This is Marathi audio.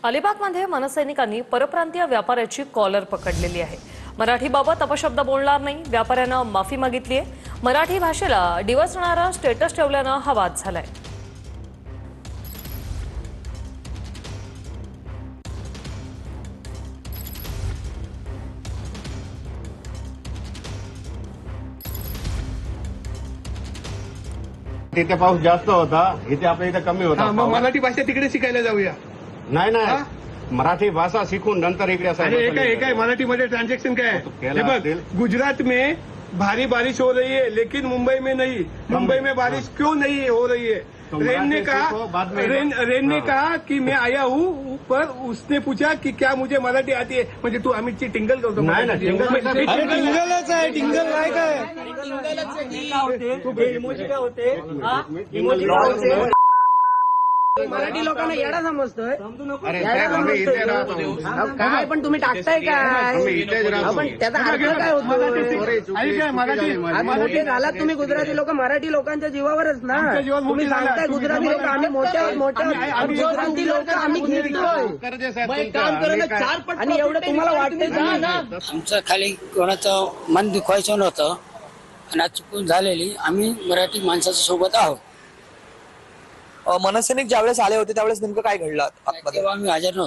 अलिबागमध्ये मनसैनिकांनी परप्रांतीय व्यापाऱ्याची कॉलर पकडलेली आहे। मराठीबाबत अपशब्द बोलणार नाही, व्यापाऱ्यानं माफी मागितली आहे। मराठी भाषेला डिवचणारा स्टेटस ठेवल्यानं हा वाद झालाय। तिथे पाऊस जास्त होता, इथे आपल्या इथे कमी होता। मग मराठी भाषा तिकडे शिकायला जाऊया। नाही मराठी भाषा शिकून नंतर इकडे काय मराठीमध्ये ट्रांजेक्शन काय है? हे बघ, गुजरात में भारी बारिश हो रही है लेकिन मुंबई में नहीं। मुंबई में बारिश क्यों नहीं हो रही है? रेन ने कहा कि मैं आया हूँ, पर उसने पूछा कि क्या मुझे मराठी आती है? म्हणजे तू अमितची टिंगल करतो। नाही ना, टिंगलच आहे, टिंगल काय काय मराठी लोकांना येडा समजतोय। अरे साहेब, आम्ही इथे राहतो। काय पण तुम्ही टाकताय काय? इथेच राहतो। पण त्याचा अर्थ काय होतो? मोठे झालात तुम्ही गुजराती लोक, मराठी लोकांच्या जीवावरच ना। तुम्ही सांगताय गुजराती लोक आम्ही मोठ्या गुजराती लोक आम्ही घेतोय काम करायला 4 पट आणि एवढं तुम्हाला वाटतंय का? आमचं खाली कोणाचं मन दुखवायचं नव्हतं आणि आज चुकून झालेली आम्ही मराठी माणसाच्या सोबत आहोत। मनसैनिक ज्यावेळेस आले होते त्यावेळेस नेमकं काय घडलं आतमध्ये? तेव्हा आम्ही हजर नव्हतो।